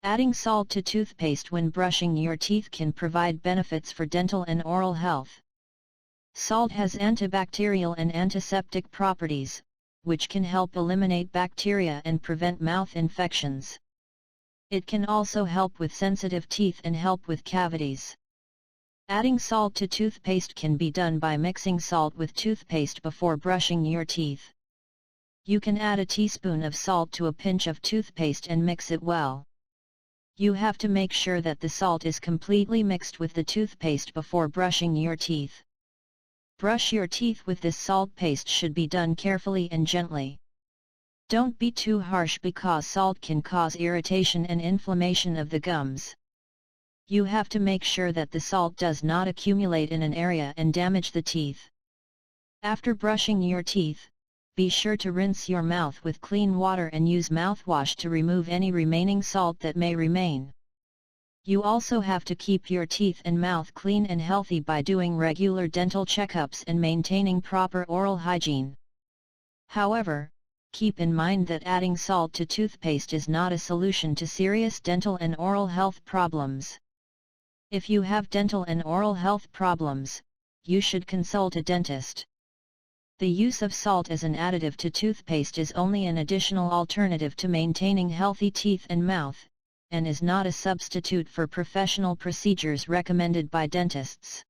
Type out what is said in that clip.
Adding salt to toothpaste when brushing your teeth can provide benefits for dental and oral health. Salt has antibacterial and antiseptic properties, which can help eliminate bacteria and prevent mouth infections. It can also help with sensitive teeth and help with cavities. Adding salt to toothpaste can be done by mixing salt with toothpaste before brushing your teeth. You can add a teaspoon of salt to a pinch of toothpaste and mix it well. You have to make sure that the salt is completely mixed with the toothpaste before brushing your teeth. Brush your teeth with this salt paste should be done carefully and gently. Don't be too harsh because salt can cause irritation and inflammation of the gums. You have to make sure that the salt does not accumulate in an area and damage the teeth. After brushing your teeth, be sure to rinse your mouth with clean water and use mouthwash to remove any remaining salt that may remain. You also have to keep your teeth and mouth clean and healthy by doing regular dental checkups and maintaining proper oral hygiene. However, keep in mind that adding salt to toothpaste is not a solution to serious dental and oral health problems. If you have dental and oral health problems, you should consult a dentist. The use of salt as an additive to toothpaste is only an additional alternative to maintaining healthy teeth and mouth, and is not a substitute for professional procedures recommended by dentists.